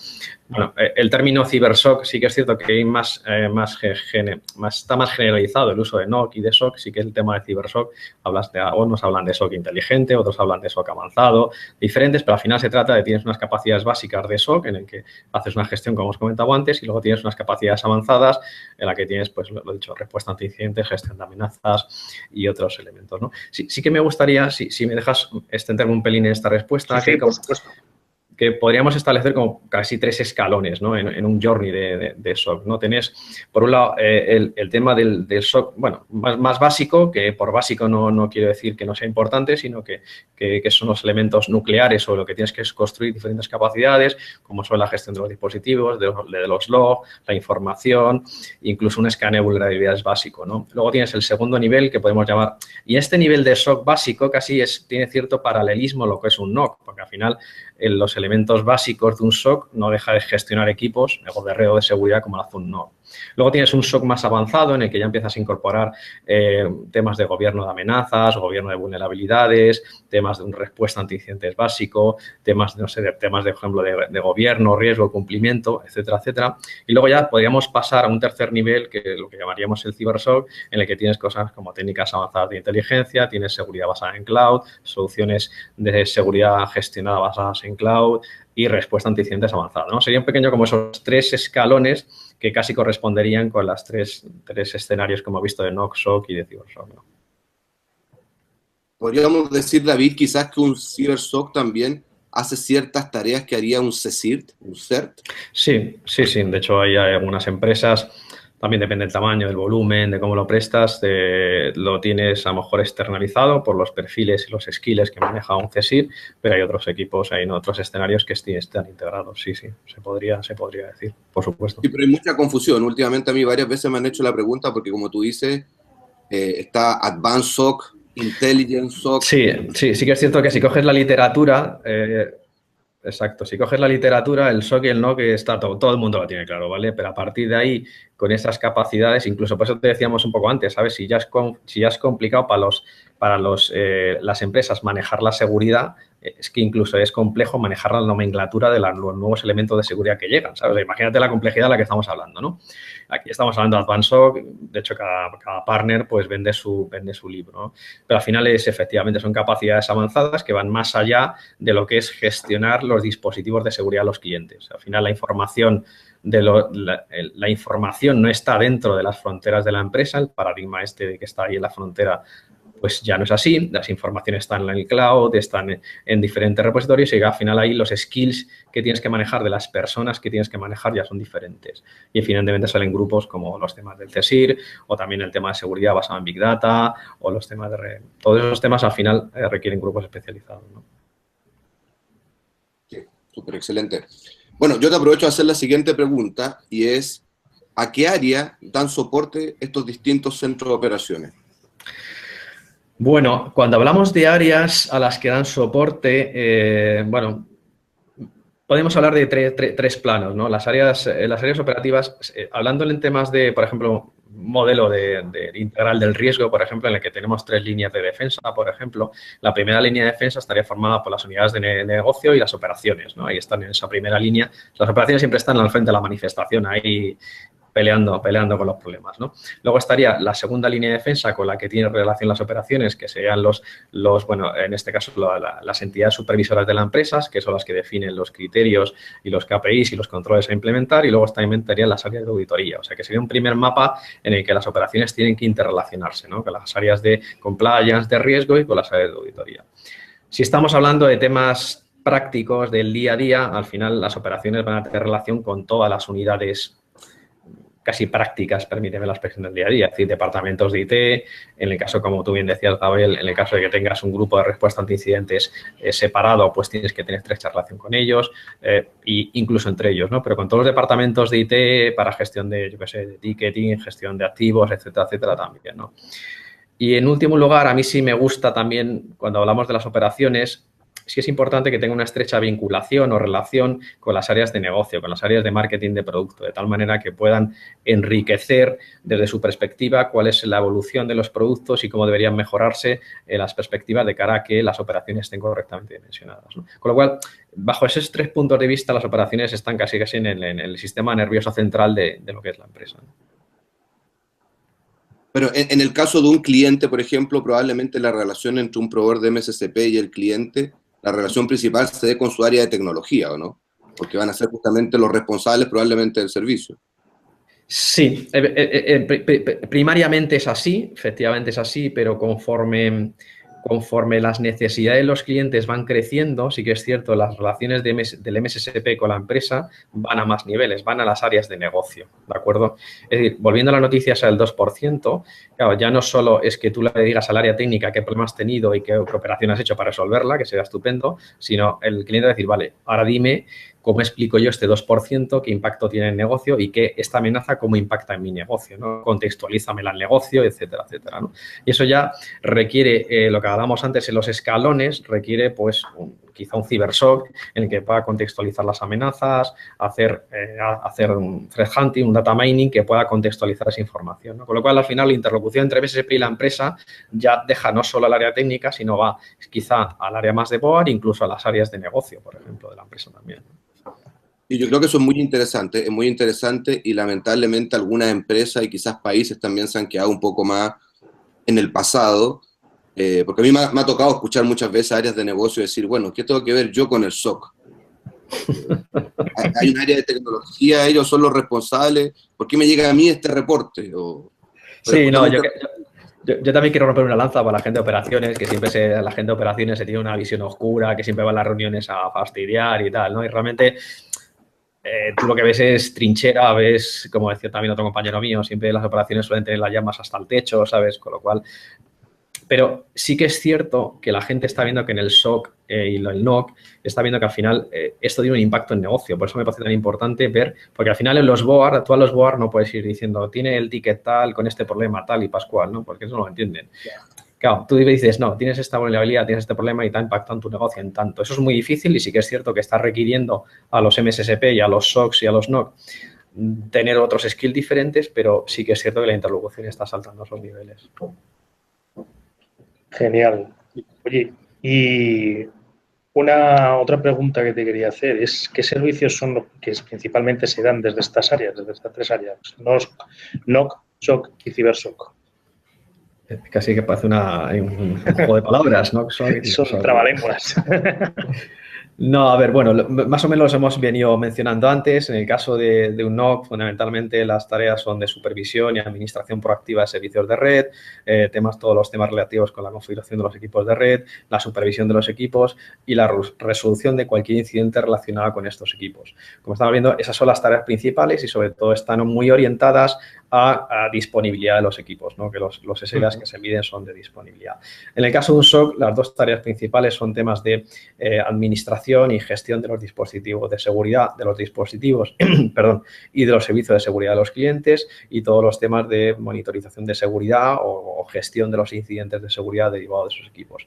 [SPEAKER 3] bueno, el término cibershock sí que es cierto que hay está más generalizado el uso de NOC y de SOC, sí que es el tema de cibershock. Unos hablan de SOC inteligente, otros hablan de SOC avanzado, diferentes, pero al final se trata de tienes unas capacidades básicas de SOC en el que haces una gestión, como hemos comentado antes, y luego tienes unas capacidades avanzadas en la que tienes, pues lo he dicho, respuesta ante incidentes, gestión de amenazas y otros elementos, ¿no? Sí que me gustaría, si me dejas extenderme un pelín en esta respuesta,
[SPEAKER 1] Sí, por supuesto.
[SPEAKER 3] Que podríamos establecer como casi 3 escalones, ¿no? En un journey de SOC, ¿no? Tenés, por un lado, el tema del SOC, bueno, más básico, que por básico no quiero decir que no sea importante, sino que son los elementos nucleares sobre lo que tienes que es construir diferentes capacidades, como son la gestión de los dispositivos, de los logs, la información, incluso un escaneo de vulnerabilidades básico, ¿no? Luego tienes el segundo nivel que podemos llamar, y este nivel de SOC básico casi tiene cierto paralelismo a lo que es un NOC, porque al final los elementos básicos de un SOC no deja de gestionar equipos o de red de seguridad como lo hace un NOC. Luego tienes un SOC más avanzado en el que ya empiezas a incorporar temas de gobierno de amenazas, gobierno de vulnerabilidades, temas de una respuesta ante incidentes básico, temas, no sé, temas de ejemplo de gobierno, riesgo, cumplimiento, etcétera, etcétera. Y luego ya podríamos pasar a un tercer nivel, que es lo que llamaríamos el cibershock, en el que tienes cosas como técnicas avanzadas de inteligencia, tienes seguridad basada en cloud, soluciones de seguridad gestionada basadas en cloud y respuesta ante incidentes avanzada, ¿no? Sería un pequeño como esos 3 escalones que casi corresponderían con las tres escenarios que hemos visto de NOC, SOC y de CyberSOC, ¿no?
[SPEAKER 2] Podríamos decir, David, quizás que un CyberSOC también hace ciertas tareas que haría un CSIRT, un CERT.
[SPEAKER 3] Sí. De hecho, hay algunas empresas, también depende del tamaño, del volumen, de cómo lo prestas, lo tienes a lo mejor externalizado por los perfiles y los skills que maneja un CSIRT, pero hay otros equipos, hay otros escenarios que están integrados. Sí, se podría decir, por supuesto.
[SPEAKER 2] Sí, pero hay mucha confusión. Últimamente a mí varias veces me han hecho la pregunta porque, como tú dices, está Advanced SOC, Intelligence SOC.
[SPEAKER 3] Sí que es cierto que si coges la literatura, exacto, si coges la literatura, el SOC y el NOC está todo el mundo lo tiene claro, ¿vale? Pero a partir de ahí, con esas capacidades, incluso por eso te decíamos un poco antes, ¿sabes? Si ya es complicado para las empresas manejar la seguridad, es que incluso es complejo manejar la nomenclatura de los nuevos elementos de seguridad que llegan, ¿sabes? Imagínate la complejidad de la que estamos hablando, ¿no? Aquí estamos hablando de Advanced SOC, de hecho cada partner pues vende su libro, ¿no? Pero al final efectivamente son capacidades avanzadas que van más allá de lo que es gestionar los dispositivos de seguridad de los clientes. Al final la información la información no está dentro de las fronteras de la empresa, el paradigma de que está ahí en la frontera pues ya no es así, las informaciones están en el cloud, están en diferentes repositorios y al final ahí los skills que tienes que manejar de las personas que tienes que manejar ya son diferentes. Y finalmente salen grupos como los temas del CSIR o también el tema de seguridad basado en Big Data o los temas de red. Todos esos temas al final requieren grupos especializados, ¿no?
[SPEAKER 2] Sí, súper excelente. Bueno, yo te aprovecho de hacer la siguiente pregunta y es, ¿a qué área dan soporte estos distintos centros de operaciones?
[SPEAKER 3] Bueno, cuando hablamos de áreas a las que dan soporte, bueno, podemos hablar de tres planos, ¿no? Las áreas operativas, hablando en temas de, por ejemplo, modelo de integral del riesgo, por ejemplo, en el que tenemos 3 líneas de defensa, por ejemplo, la primera línea de defensa estaría formada por las unidades de negocio y las operaciones, ¿no? Ahí están en esa primera línea. Las operaciones siempre están al frente de la manifestación, ahí peleando con los problemas, ¿no? Luego estaría la segunda línea de defensa con la que tiene relación las operaciones, que serían bueno, en este caso las entidades supervisoras de la empresa, que son las que definen los criterios y los KPIs y los controles a implementar, y luego también estarían las áreas de auditoría. O sea, que sería un primer mapa en el que las operaciones tienen que interrelacionarse, ¿no? Con las áreas de compliance, de riesgo y con las áreas de auditoría. Si estamos hablando de temas prácticos del día a día, al final las operaciones van a tener relación con todas las unidades casi prácticas, permíteme la expresión del día a día, es decir, departamentos de IT, en el caso, como tú bien decías, Gabriel, en el caso de que tengas un grupo de respuesta ante incidentes separado, pues tienes que tener estrecha relación con ellos, e incluso entre ellos, ¿no? Pero con todos los departamentos de IT para gestión de, yo qué sé, de ticketing, gestión de activos, etcétera, etcétera, también, ¿no? Y en último lugar, a mí sí me gusta también, cuando hablamos de las operaciones, sí es importante que tenga una estrecha vinculación o relación con las áreas de negocio, con las áreas de marketing de producto, de tal manera que puedan enriquecer desde su perspectiva cuál es la evolución de los productos y cómo deberían mejorarse las perspectivas de cara a que las operaciones estén correctamente dimensionadas, ¿no? Con lo cual, bajo esos 3 puntos de vista, las operaciones están casi en el sistema nervioso central de lo que es la empresa, ¿no?
[SPEAKER 2] Pero en el caso de un cliente, por ejemplo, probablemente la relación entre un proveedor de MSCP y el cliente, la relación principal se dé con su área de tecnología, ¿o no? Porque van a ser justamente los responsables probablemente del servicio.
[SPEAKER 3] Sí, primariamente es así, efectivamente es así, pero conforme las necesidades de los clientes van creciendo, sí que es cierto, las relaciones del MSSP con la empresa van a más niveles, van a las áreas de negocio, ¿de acuerdo? Es decir, volviendo a las noticias al 2%, claro, ya no solo es que tú le digas al área técnica qué problema has tenido y qué operación has hecho para resolverla, que será estupendo, sino el cliente va a decir, vale, ahora dime cómo explico yo este 2%, qué impacto tiene en el negocio y qué esta amenaza cómo impacta en mi negocio, ¿no? Contextualízamela al negocio, etcétera, etcétera, ¿no? Y eso ya requiere, lo que hablábamos antes en los escalones, requiere pues quizá un cibershock en el que pueda contextualizar las amenazas, hacer un threat hunting, un data mining que pueda contextualizar esa información, ¿no? Con lo cual, al final, la interlocución entre MSP y la empresa ya deja no solo al área técnica, sino va quizá al área más de board, incluso a las áreas de negocio, por ejemplo, de la empresa también, ¿no?
[SPEAKER 2] Y yo creo que eso es muy interesante y lamentablemente algunas empresas y quizás países también se han quedado un poco más en el pasado, porque a mí me ha tocado escuchar muchas veces áreas de negocio decir, bueno, ¿qué tengo que ver yo con el SOC? Hay un área de tecnología, ellos son los responsables, ¿por qué me llega a mí este reporte?
[SPEAKER 3] Sí, no, yo también quiero romper una lanza para la gente de operaciones, que siempre la gente de operaciones se tiene una visión oscura, que siempre va a las reuniones a fastidiar y tal, ¿no? Y realmente tú lo que ves es trinchera, ves, como decía también otro compañero mío, siempre las operaciones suelen tener las llamas hasta el techo, ¿sabes? Con lo cual... Pero sí que es cierto que la gente está viendo que en el SOC y el NOC está viendo que al final esto tiene un impacto en negocio. Por eso me parece tan importante ver, porque al final en los board, tú a los board no puedes ir diciendo tiene el ticket tal, con este problema tal y pascual, ¿no? Porque eso no lo entienden. Claro, tú dices, no, tienes esta vulnerabilidad, tienes este problema y te ha impactado en tu negocio en tanto. Eso es muy difícil y sí que es cierto que está requiriendo a los MSSP y a los SOCs y a los NOC tener otros skills diferentes, pero sí que es cierto que la interlocución está saltando a esos niveles.
[SPEAKER 1] Genial. Oye, y otra pregunta que te quería hacer es ¿qué servicios son los que principalmente se dan desde estas áreas, desde estas 3 áreas? NOC, SOC y CiberSOC.
[SPEAKER 3] Casi que parece un juego de palabras, ¿no?
[SPEAKER 1] Son trabalenguas.
[SPEAKER 3] No, a ver, bueno, más o menos los hemos venido mencionando antes. En el caso de un NOC, fundamentalmente las tareas son de supervisión y administración proactiva de servicios de red, todos los temas relativos con la configuración de los equipos de red, la supervisión de los equipos y la resolución de cualquier incidente relacionado con estos equipos. Como estamos viendo, esas son las tareas principales y sobre todo están muy orientadas a disponibilidad de los equipos, ¿no? Que los SLAs que se miden son de disponibilidad. En el caso de un SOC, las 2 tareas principales son temas de administración y gestión de los dispositivos de seguridad, perdón, y de los servicios de seguridad de los clientes y todos los temas de monitorización de seguridad o gestión de los incidentes de seguridad derivados de esos equipos.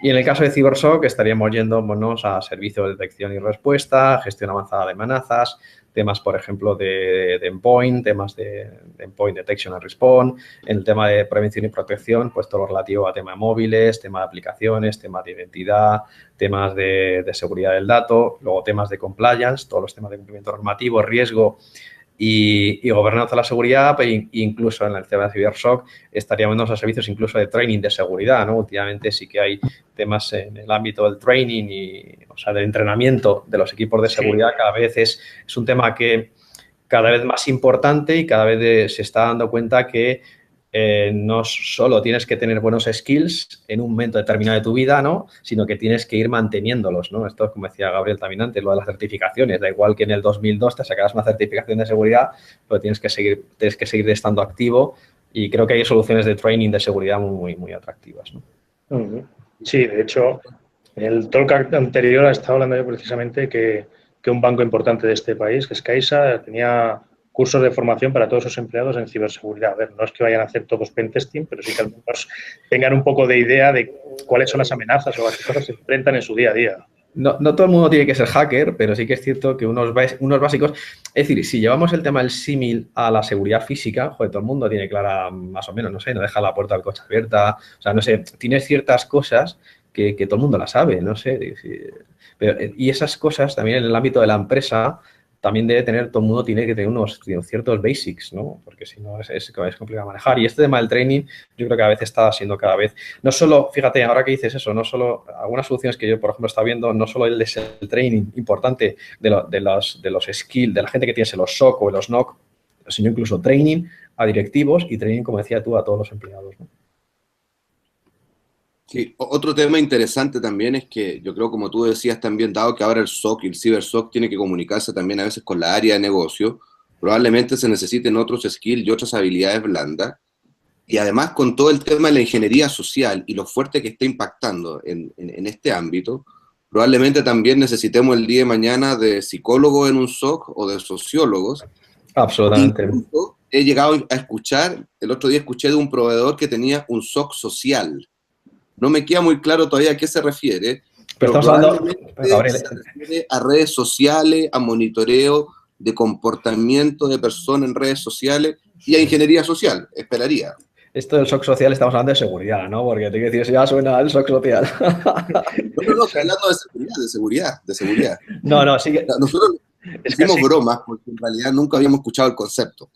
[SPEAKER 3] Y en el caso de CiberSOC estaríamos yéndonos a servicios de detección y respuesta, gestión avanzada de amenazas, temas, por ejemplo, de endpoint, temas de endpoint detection and response, en el tema de prevención y protección, pues todo lo relativo a tema de móviles, tema de aplicaciones, temas de identidad, temas de seguridad del dato, luego temas de compliance, todos los temas de cumplimiento normativo, riesgo y gobernanza de la seguridad, e incluso en el tema de CyberSOC estaríamos dando servicios incluso de training de seguridad, ¿no? Últimamente sí que hay temas en el ámbito del training o sea, del entrenamiento de los equipos de seguridad. Cada vez es un tema que cada vez más importante y cada vez se está dando cuenta que no solo tienes que tener buenos skills en un momento determinado de tu vida, ¿no? Sino que tienes que ir manteniéndolos, ¿no? Esto es como decía Gabriel también antes, lo de las certificaciones. Da igual que en el 2002 te sacaras una certificación de seguridad, pero tienes que seguir estando activo, y creo que hay soluciones de training de seguridad muy atractivas, ¿no?
[SPEAKER 1] Sí, de hecho, en el talk anterior estaba hablando yo precisamente que un banco importante de este país, que es Caixa, tenía cursos de formación para todos sus empleados en ciberseguridad. A ver, no es que vayan a hacer todos pentesting, pero sí que al menos tengan un poco de idea de cuáles son las amenazas o las cosas que se enfrentan en su día a día.
[SPEAKER 3] No todo el mundo tiene que ser hacker, pero sí que es cierto que unos básicos... Es decir, si llevamos el tema del símil a la seguridad física, joder, todo el mundo tiene clara más o menos, no sé, no deja la puerta del coche abierta, o sea, no sé, tienes ciertas cosas que todo el mundo las sabe, no sé. Y esas cosas también en el ámbito de la empresa también debe tener, todo el mundo tiene que tener unos ciertos basics, ¿no? Porque si no es complicado manejar. Y este tema del training, yo creo que a veces está siendo cada vez, no solo, fíjate, ahora que dices eso, no solo algunas soluciones que yo, por ejemplo, estaba viendo, no solo es el training importante de los skills, de la gente que tiene los SOC o los NOC, sino incluso training a directivos y training, como decía tú, a todos los empleados, ¿no?
[SPEAKER 2] Sí, otro tema interesante también es que yo creo, como tú decías también, dado que ahora el SOC y el CyberSOC tiene que comunicarse también a veces con la área de negocio, probablemente se necesiten otros skills y otras habilidades blandas. Y además con todo el tema de la ingeniería social y lo fuerte que está impactando en este ámbito, probablemente también necesitemos el día de mañana de psicólogos en un SOC o de sociólogos.
[SPEAKER 3] Absolutamente.
[SPEAKER 2] Incluso he llegado a escuchar, el otro día escuché de un proveedor que tenía un SOC social. No me queda muy claro todavía a qué se refiere, pero probablemente se refiere a redes sociales, a monitoreo de comportamiento de personas en redes sociales y a ingeniería social, esperaría.
[SPEAKER 3] Esto del SOC social estamos hablando de seguridad, ¿no? Porque te quiero decir, ya suena el SOC social.
[SPEAKER 2] No, estoy hablando de seguridad.
[SPEAKER 3] No, sí que...
[SPEAKER 2] Nosotros hicimos bromas porque en realidad nunca habíamos escuchado el concepto.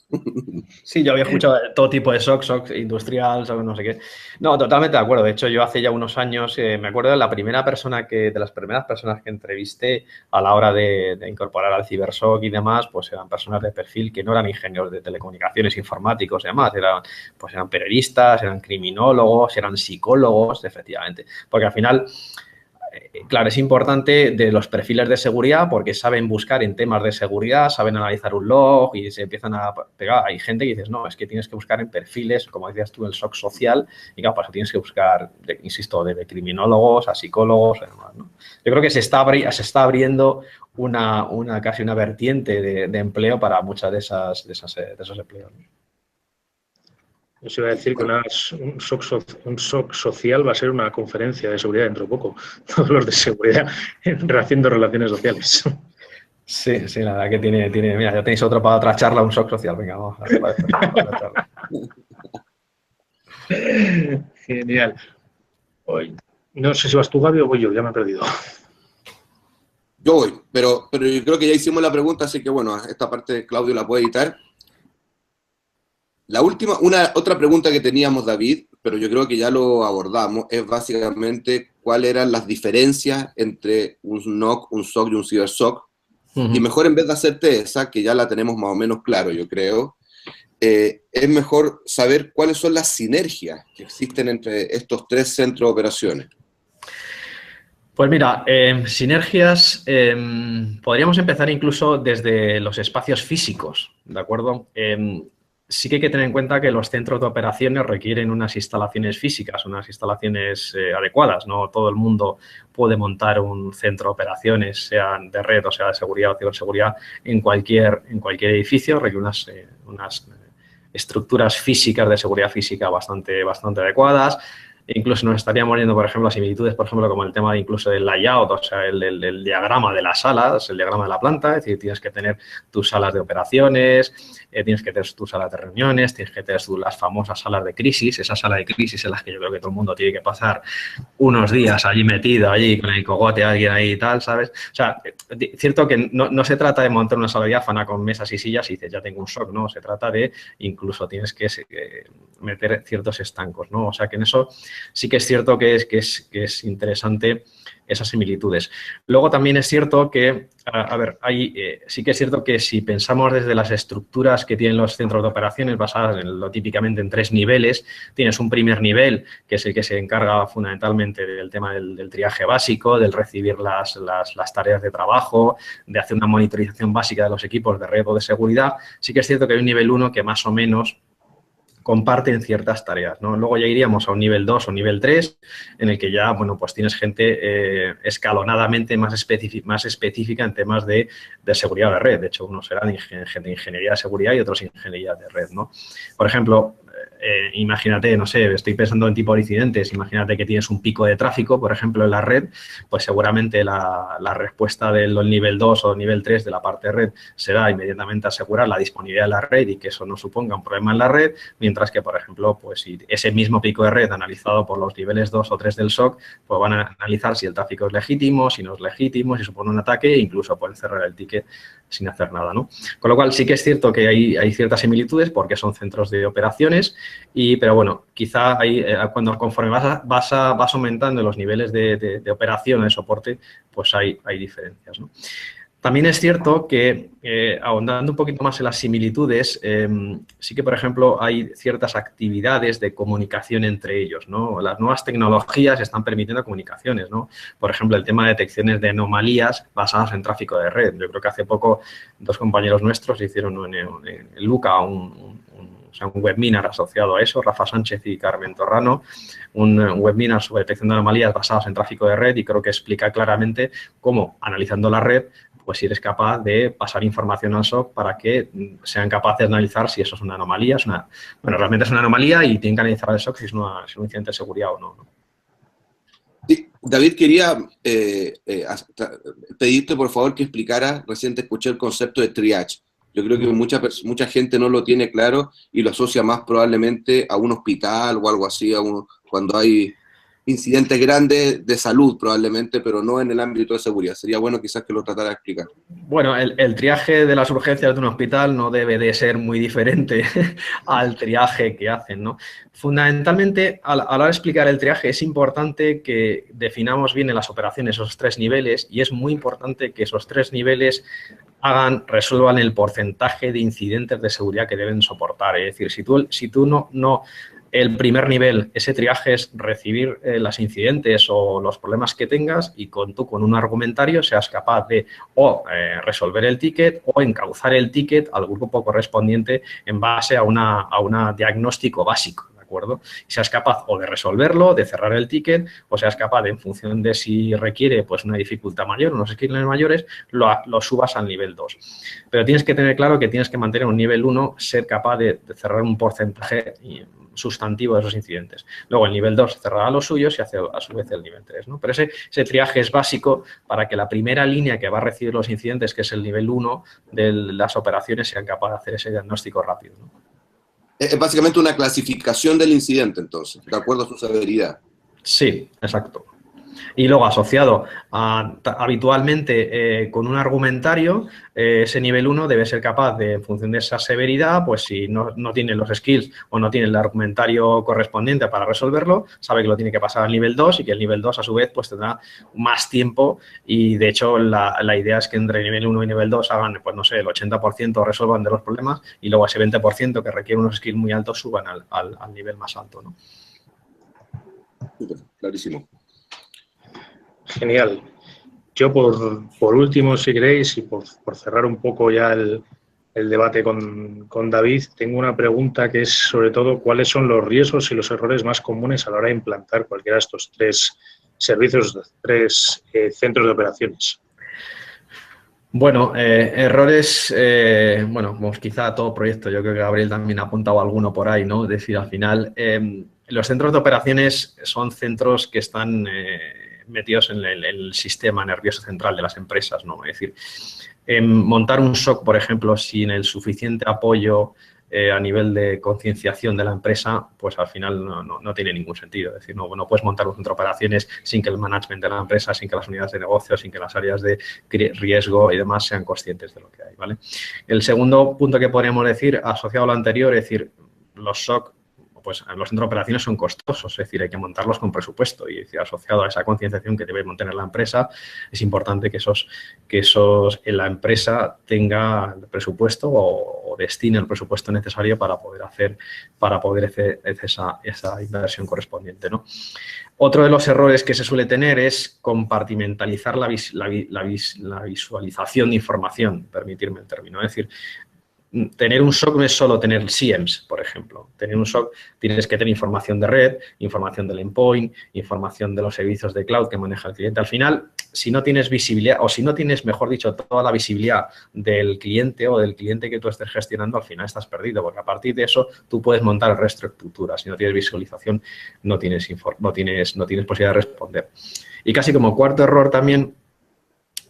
[SPEAKER 3] Sí, yo había escuchado todo tipo de SOC industrial, SOC no sé qué. No, totalmente de acuerdo. De hecho, yo hace ya unos años, me acuerdo de las primeras personas que entrevisté a la hora de incorporar al CyberSOC y demás, pues eran personas de perfil que no eran ingenieros de telecomunicaciones, informáticos y demás, eran periodistas, eran criminólogos, eran psicólogos, efectivamente. Porque al final... Claro, es importante de los perfiles de seguridad porque saben buscar en temas de seguridad, saben analizar un log y se empiezan a pegar. Hay gente que dices, no, es que tienes que buscar en perfiles, como decías tú, el SOC social, y claro, pues tienes que buscar, insisto, de criminólogos a psicólogos, además, ¿no? Yo creo que se está abriendo casi una vertiente de empleo para muchas de esos empleos, ¿no?
[SPEAKER 1] Yo se iba a decir que un SOC social va a ser una conferencia de seguridad dentro de poco. Todos los de seguridad haciendo relaciones sociales.
[SPEAKER 3] Sí, la verdad que tiene. Mira, ya tenéis para otra charla, un SOC social. Venga, vamos a hacer otra charla.
[SPEAKER 1] Genial. Hoy, no sé si vas tú, Gaby, o voy yo, ya me he perdido.
[SPEAKER 2] Yo voy, pero yo creo que ya hicimos la pregunta, así que bueno, esta parte Claudio la puede editar. La última, otra pregunta que teníamos, David, pero yo creo que ya lo abordamos, es básicamente cuáles eran las diferencias entre un NOC, un SOC y un CyberSOC. Y mejor, en vez de hacerte esa, que ya la tenemos más o menos claro, yo creo, es mejor saber cuáles son las sinergias que existen entre estos tres centros de operaciones.
[SPEAKER 3] Pues mira, sinergias, podríamos empezar incluso desde los espacios físicos, ¿de acuerdo? Sí que hay que tener en cuenta que los centros de operaciones requieren unas instalaciones físicas, unas instalaciones adecuadas. No todo el mundo puede montar un centro de operaciones, sean de red o sea de seguridad o ciberseguridad, en cualquier edificio. Requiere unas estructuras físicas de seguridad física bastante adecuadas. incluso nos estaríamos viendo, por ejemplo, similitudes, por ejemplo, como el tema incluso del layout, o sea, el diagrama de las salas, el diagrama de la planta, es decir, tienes que tener tus salas de operaciones, tienes que tener tus salas de reuniones, tienes que tener las famosas salas de crisis, esa sala de crisis en las que yo creo que todo el mundo tiene que pasar unos días allí metido, allí con el cogote, alguien ahí y tal, ¿sabes? O sea, cierto que no se trata de montar una sala diáfana con mesas y sillas y dices, ya tengo un SOC, no, se trata de, incluso tienes que meter ciertos estancos, ¿no? O sea, que en eso sí que es cierto que es interesante esas similitudes. Luego también es cierto que, a ver, sí que es cierto que si pensamos desde las estructuras que tienen los centros de operaciones basadas típicamente en 3 niveles, tienes un primer nivel que es el que se encarga fundamentalmente del tema del triaje básico, del recibir las tareas de trabajo, de hacer una monitorización básica de los equipos de red o de seguridad. Sí que es cierto que hay un nivel 1 que más o menos comparten ciertas tareas, ¿no? Luego ya iríamos a un nivel 2 o nivel 3, en el que ya, bueno, pues tienes gente escalonadamente más específica en temas de seguridad de red. De hecho, unos serán gente de ingeniería de seguridad y otros ingeniería de red, ¿no? Por ejemplo, imagínate, no sé, estoy pensando en tipo de incidentes, imagínate que tienes un pico de tráfico, por ejemplo, en la red, pues seguramente la respuesta del nivel 2 o nivel 3 de la parte de red será inmediatamente asegurar la disponibilidad de la red y que eso no suponga un problema en la red, mientras que, por ejemplo, pues si ese mismo pico de red analizado por los niveles 2 o 3 del SOC, pues van a analizar si el tráfico es legítimo, si no es legítimo, si supone un ataque e incluso pueden cerrar el ticket sin hacer nada, ¿no? Con lo cual, sí que es cierto que hay ciertas similitudes porque son centros de operaciones, pero bueno, quizá conforme vas aumentando los niveles de operación, de soporte, pues hay diferencias, ¿no? También es cierto que, ahondando un poquito más en las similitudes, sí que, por ejemplo, hay ciertas actividades de comunicación entre ellos, ¿no? Las nuevas tecnologías están permitiendo comunicaciones, ¿no? Por ejemplo, el tema de detecciones de anomalías basadas en tráfico de red. Yo creo que hace poco 2 compañeros nuestros hicieron en Luca un webinar asociado a eso, Rafa Sánchez y Carmen Torrano, un webinar sobre detección de anomalías basadas en tráfico de red, y creo que explica claramente cómo, analizando la red, pues si eres capaz de pasar información al SOC para que sean capaces de analizar si eso es una anomalía, bueno, realmente es una anomalía y tienen que analizar al SOC si es un incidente de seguridad o no, ¿no?
[SPEAKER 2] Sí, David, quería pedirte por favor que explicara, recién te escuché el concepto de triage. Yo creo que mucha gente no lo tiene claro y lo asocia más probablemente a un hospital o algo así, cuando hay incidentes grandes de salud probablemente, pero no en el ámbito de seguridad. Sería bueno quizás que lo tratara de explicar.
[SPEAKER 3] Bueno, el triaje de las urgencias de un hospital no debe de ser muy diferente al triaje que hacen, ¿no? Fundamentalmente, a la hora de explicar el triaje, es importante que definamos bien en las operaciones esos 3 niveles, y es muy importante que esos 3 niveles resuelvan el porcentaje de incidentes de seguridad que deben soportar. Es decir, si tú no el primer nivel, ese triaje es recibir los incidentes o los problemas que tengas y tú con un argumentario seas capaz de resolver el ticket o encauzar el ticket al grupo correspondiente en base a un diagnóstico básico, ¿de acuerdo? Y seas capaz o de resolverlo, de cerrar el ticket, o seas capaz de, en función de si requiere pues una dificultad mayor, unos skills mayores, lo subas al nivel 2. Pero tienes que tener claro que tienes que mantener un nivel 1, ser capaz de cerrar un porcentaje sustantivo de esos incidentes. Luego el nivel 2 cerrará los suyos y hace a su vez el nivel 3, ¿no? Pero ese triaje es básico para que la primera línea que va a recibir los incidentes, que es el nivel 1 de las operaciones, sean capaces de hacer ese diagnóstico rápido, ¿no?
[SPEAKER 2] Es básicamente una clasificación del incidente, entonces, de acuerdo a su severidad.
[SPEAKER 3] Sí, exacto. Y luego asociado habitualmente con un argumentario, ese nivel 1 debe ser capaz de, en función de esa severidad, pues si no tiene los skills o no tiene el argumentario correspondiente para resolverlo, sabe que lo tiene que pasar al nivel 2 y que el nivel 2 a su vez pues tendrá más tiempo, y de hecho la idea es que entre nivel 1 y nivel 2 hagan, pues no sé, el 80% resuelvan de los problemas y luego ese 20% que requiere unos skills muy altos suban al nivel más alto, ¿no?
[SPEAKER 2] Clarísimo.
[SPEAKER 1] Genial. Yo, por último, si queréis, y por cerrar un poco ya el debate con David, tengo una pregunta que es, sobre todo, ¿cuáles son los riesgos y los errores más comunes a la hora de implantar cualquiera de estos 3 servicios, 3 centros de operaciones?
[SPEAKER 3] Bueno, errores, bueno, pues quizá todo proyecto, yo creo que Gabriel también ha apuntado alguno por ahí, ¿no? Es decir, al final, los centros de operaciones son centros que están metidos en el sistema nervioso central de las empresas, ¿no? Es decir, montar un SOC, por ejemplo, sin el suficiente apoyo a nivel de concienciación de la empresa, pues al final no tiene ningún sentido. Es decir, no puedes montar un centro de operaciones sin que el management de la empresa, sin que las unidades de negocio, sin que las áreas de riesgo y demás sean conscientes de lo que hay, ¿vale? El segundo punto que podríamos decir, asociado a lo anterior, es decir, los SOC, pues los centros de operaciones son costosos, es decir, hay que montarlos con presupuesto y asociado a esa concienciación que debe mantener la empresa, es importante que la empresa tenga el presupuesto o destine el presupuesto necesario para poder hacer esa inversión correspondiente, ¿no? Otro de los errores que se suele tener es compartimentalizar la visualización de información, permitirme el término, es decir, tener un SOC no es solo tener SIEMs, por ejemplo. Tener un SOC tienes que tener información de red, información del endpoint, información de los servicios de cloud que maneja el cliente. Al final, si no tienes visibilidad o si no tienes, mejor dicho, toda la visibilidad del cliente o del cliente que tú estés gestionando, al final estás perdido, porque a partir de eso tú puedes montar el resto de estructuras. Si no tienes visualización, no tienes posibilidad de responder. Y casi como cuarto error también,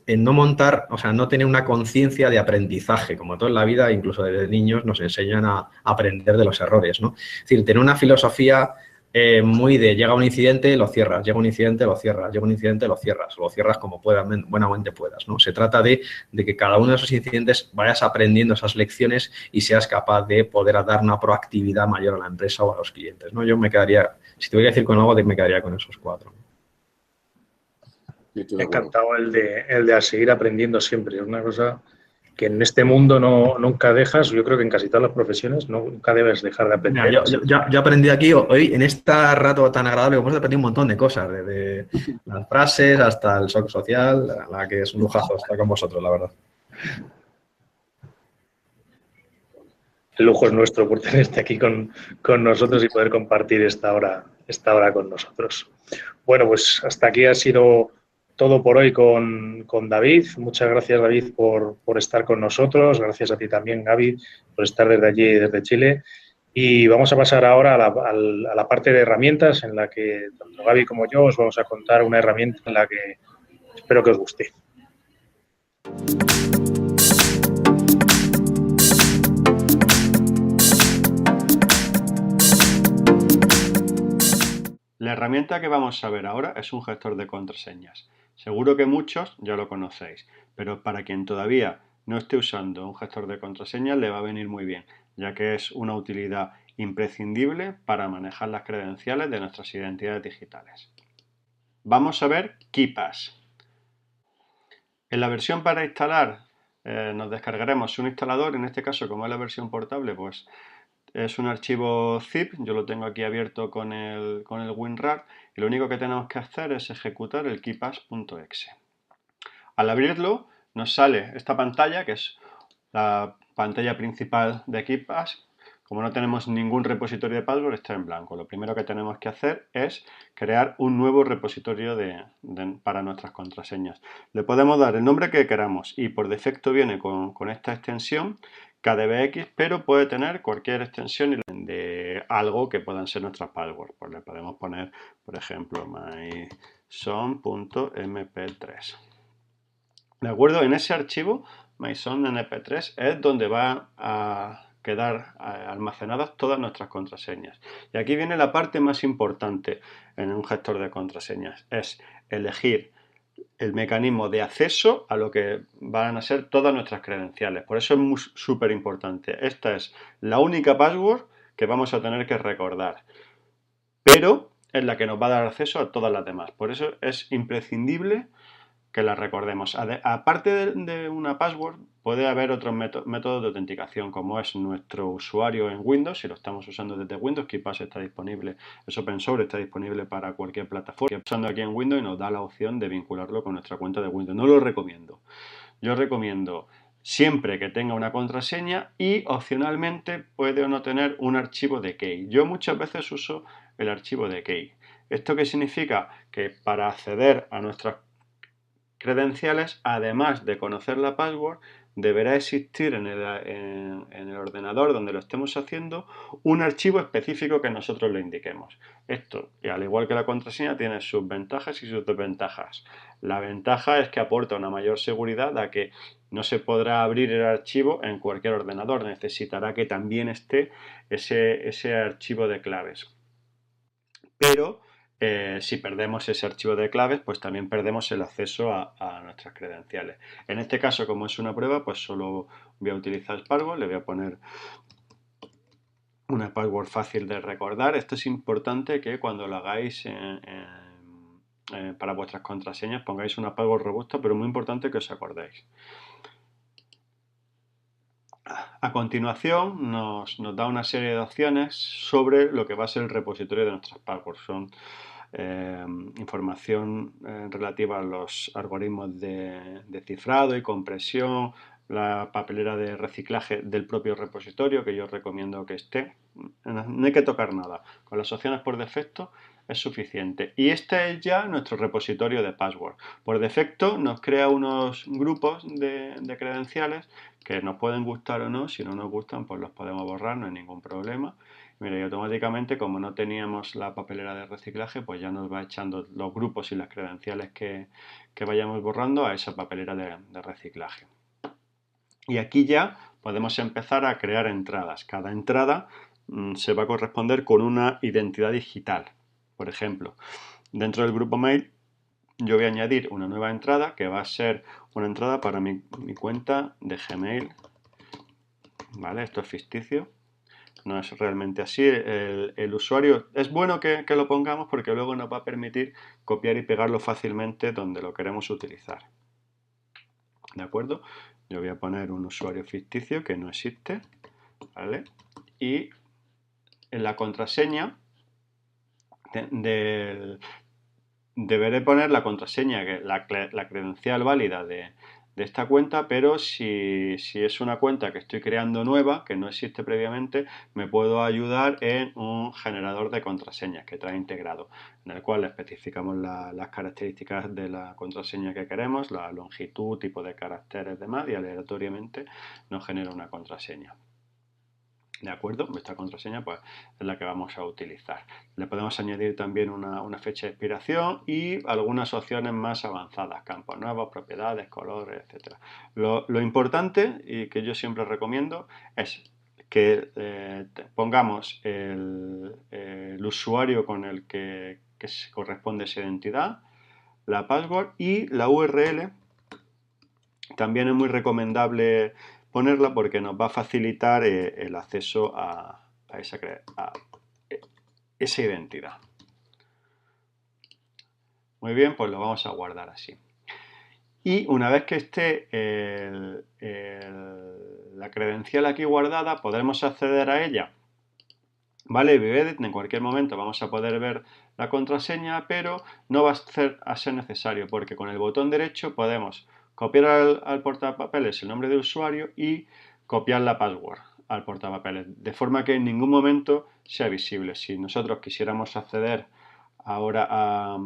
[SPEAKER 3] en no montar, o sea, no tener una conciencia de aprendizaje, como todo en la vida, incluso desde niños nos enseñan a aprender de los errores, ¿no? Es decir, tener una filosofía muy de llega un incidente, lo cierras, llega un incidente, lo cierras, llega un incidente, lo cierras como buenamente puedas, ¿no? Se trata de que cada uno de esos incidentes vayas aprendiendo esas lecciones y seas capaz de poder dar una proactividad mayor a la empresa o a los clientes, ¿no? Yo me quedaría, si te voy a decir con algo, me quedaría con esos cuatro.
[SPEAKER 1] Me ha encantado el de a seguir aprendiendo siempre. Es una cosa que en este mundo nunca dejas, yo creo que en casi todas las profesiones nunca debes dejar de aprender.
[SPEAKER 3] Mira, yo aprendí aquí, hoy en este rato tan agradable, pues aprendí un montón de cosas, desde las frases hasta el SOC social, la que es un lujazo estar con vosotros, la verdad.
[SPEAKER 1] El lujo es nuestro por tenerte aquí con nosotros y poder compartir esta hora con nosotros. Bueno, pues hasta aquí ha sido todo por hoy con David. Muchas gracias, David, por estar con nosotros. Gracias a ti también, Gaby, por estar desde allí, desde Chile. Y vamos a pasar ahora a la parte de herramientas en la que tanto Gaby como yo os vamos a contar una herramienta en la que espero que os guste.
[SPEAKER 4] La herramienta que vamos a ver ahora es un gestor de contraseñas. Seguro que muchos ya lo conocéis, pero para quien todavía no esté usando un gestor de contraseñas le va a venir muy bien, ya que es una utilidad imprescindible para manejar las credenciales de nuestras identidades digitales. Vamos a ver KeePass. En la versión para instalar nos descargaremos un instalador, en este caso como es la versión portable, pues es un archivo zip, yo lo tengo aquí abierto con el WinRAR y lo único que tenemos que hacer es ejecutar el keepass.exe. Al abrirlo nos sale esta pantalla, que es la pantalla principal de KeePass. Como no tenemos ningún repositorio de password, está en blanco. Lo primero que tenemos que hacer es crear un nuevo repositorio para nuestras contraseñas. Le podemos dar el nombre que queramos y por defecto viene con esta extensión KDBX, pero puede tener cualquier extensión de algo que puedan ser nuestras passwords. Pues le podemos poner, por ejemplo, myson.mp3. ¿De acuerdo? En ese archivo, myson.mp3, es donde va a quedar almacenadas todas nuestras contraseñas. Y aquí viene la parte más importante en un gestor de contraseñas, es elegir el mecanismo de acceso a lo que van a ser todas nuestras credenciales. Por eso es súper importante. Esta es la única password que vamos a tener que recordar, pero es la que nos va a dar acceso a todas las demás. Por eso es imprescindible que la recordemos. Aparte de una password, puede haber otros métodos de autenticación, como es nuestro usuario en Windows. Si lo estamos usando desde Windows, KeePass está disponible, es open source, está disponible para cualquier plataforma. Usando aquí en Windows y nos da la opción de vincularlo con nuestra cuenta de Windows. No lo recomiendo. Yo recomiendo siempre que tenga una contraseña y opcionalmente puede o no tener un archivo de key. Yo muchas veces uso el archivo de key. ¿Esto qué significa? Que para acceder a nuestras credenciales, además de conocer la password, deberá existir en el ordenador donde lo estemos haciendo un archivo específico que nosotros le indiquemos. Esto, y al igual que la contraseña, tiene sus ventajas y sus desventajas. La ventaja es que aporta una mayor seguridad a que no se podrá abrir el archivo en cualquier ordenador, necesitará que también esté ese archivo de claves. Pero si perdemos ese archivo de claves, pues también perdemos el acceso a nuestras credenciales. En este caso, como es una prueba, pues solo voy a utilizar Password, le voy a poner una password fácil de recordar. Esto es importante que cuando lo hagáis para vuestras contraseñas pongáis una password robusta, pero muy importante que os acordéis. A continuación nos da una serie de opciones sobre lo que va a ser el repositorio de nuestras passwords. Son información relativa a los algoritmos de cifrado y compresión, la papelera de reciclaje del propio repositorio, que yo recomiendo que esté. No hay que tocar nada. Con las opciones por defecto es suficiente. Y este es ya nuestro repositorio de password. Por defecto nos crea unos grupos de credenciales que nos pueden gustar o no. Si no nos gustan, pues los podemos borrar, no hay ningún problema. Mira, y automáticamente, como no teníamos la papelera de reciclaje, pues ya nos va echando los grupos y las credenciales que vayamos borrando a esa papelera de reciclaje. Y aquí ya podemos empezar a crear entradas. Cada entrada se va a corresponder con una identidad digital. Por ejemplo, dentro del grupo mail yo voy a añadir una nueva entrada que va a ser una entrada para mi cuenta de Gmail. ¿Vale? Esto es ficticio. No es realmente así. El usuario es bueno que lo pongamos porque luego nos va a permitir copiar y pegarlo fácilmente donde lo queremos utilizar. ¿De acuerdo? Yo voy a poner un usuario ficticio que no existe. ¿Vale? Y en la contraseña deberé poner la contraseña, la credencial válida de esta cuenta, pero si es una cuenta que estoy creando nueva, que no existe previamente, me puedo ayudar en un generador de contraseñas que trae integrado, en el cual especificamos las características de la contraseña que queremos, la longitud, tipo de caracteres, demás, y aleatoriamente nos genera una contraseña. ¿De acuerdo? Esta contraseña pues, es la que vamos a utilizar. Le podemos añadir también una fecha de expiración y algunas opciones más avanzadas, campos nuevos, propiedades, colores, etc. Lo importante y que yo siempre recomiendo es que pongamos el usuario con el que se corresponde esa identidad, la password y la URL. También es muy recomendable ponerla porque nos va a facilitar el acceso a esa identidad. Muy bien, pues lo vamos a guardar así. Y una vez que esté la credencial aquí guardada, podremos acceder a ella. Vale, en cualquier momento vamos a poder ver la contraseña, pero no va a ser necesario porque con el botón derecho podemos copiar al portapapeles el nombre de usuario y copiar la password al portapapeles, de forma que en ningún momento sea visible. Si nosotros quisiéramos acceder ahora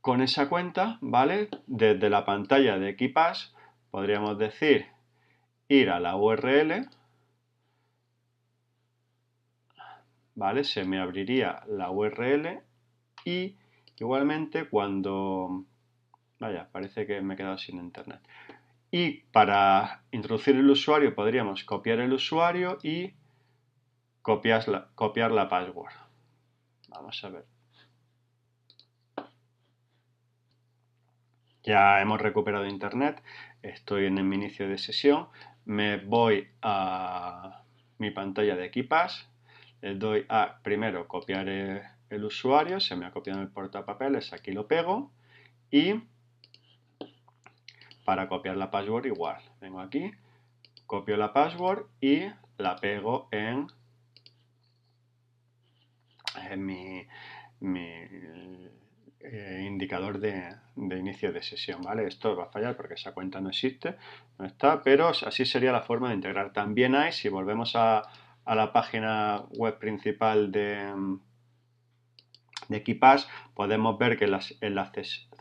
[SPEAKER 4] con esa cuenta, ¿vale? Desde la pantalla de KeePass podríamos decir ir a la URL, ¿vale? Se me abriría la URL y igualmente cuando... Vaya, parece que me he quedado sin internet. Y para introducir el usuario podríamos copiar el usuario y copiar la password. Vamos a ver. Ya hemos recuperado internet. Estoy en mi inicio de sesión. Me voy a mi pantalla de KeePass. Le doy a primero copiar el usuario. Se me ha copiado en el portapapeles. Aquí lo pego. Y para copiar la password igual. Vengo aquí, copio la password y la pego en mi indicador de inicio de sesión, ¿vale? Esto va a fallar porque esa cuenta no existe, no está, pero así sería la forma de integrar. También hay, si volvemos a la página web principal de Keepass, podemos ver que en la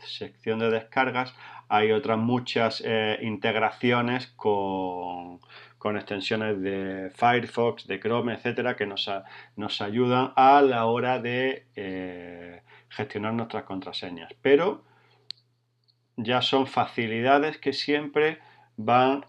[SPEAKER 4] sección de descargas hay otras muchas integraciones con extensiones de Firefox, de Chrome, etcétera, que nos ayudan a la hora de gestionar nuestras contraseñas. Pero ya son facilidades que siempre van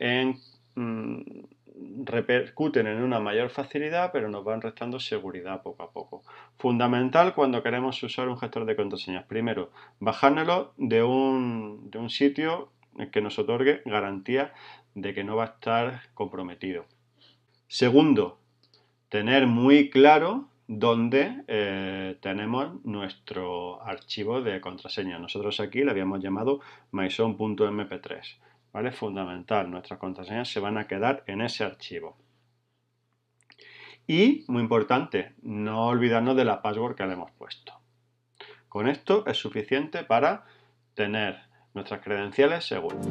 [SPEAKER 4] repercuten en una mayor facilidad, pero nos van restando seguridad poco a poco. Fundamental cuando queremos usar un gestor de contraseñas. Primero, bajárnoslo de un sitio que nos otorgue garantía de que no va a estar comprometido. Segundo, tener muy claro dónde tenemos nuestro archivo de contraseña. Nosotros aquí le habíamos llamado myson.mp3. ¿Vale? Fundamental, nuestras contraseñas se van a quedar en ese archivo. Y, muy importante, no olvidarnos de la password que le hemos puesto. Con esto es suficiente para tener nuestras credenciales seguras.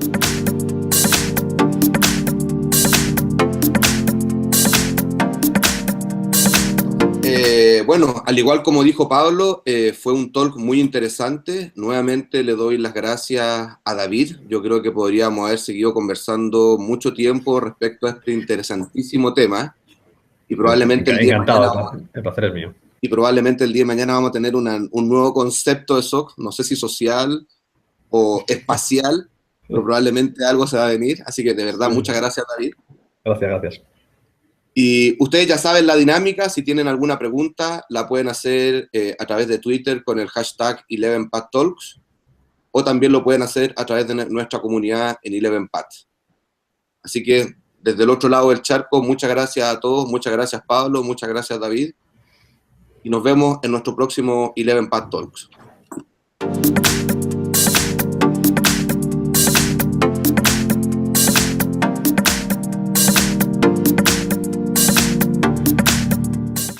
[SPEAKER 2] Bueno, al igual como dijo Pablo, fue un talk muy interesante. Nuevamente le doy las gracias a David. Yo creo que podríamos haber seguido conversando mucho tiempo respecto a este interesantísimo tema. Y probablemente el día de mañana,
[SPEAKER 3] el placer es mío.
[SPEAKER 2] Y probablemente el día de mañana vamos a tener un nuevo concepto de SOC, no sé si social o espacial, pero probablemente algo se va a venir. Así que de verdad, muchas gracias, David.
[SPEAKER 3] Gracias.
[SPEAKER 2] Y ustedes ya saben la dinámica, si tienen alguna pregunta la pueden hacer a través de Twitter con el hashtag 11pathtalks o también lo pueden hacer a través de nuestra comunidad en 11path. Así que desde el otro lado del charco, muchas gracias a todos, muchas gracias Pablo, muchas gracias David y nos vemos en nuestro próximo 11path Talks.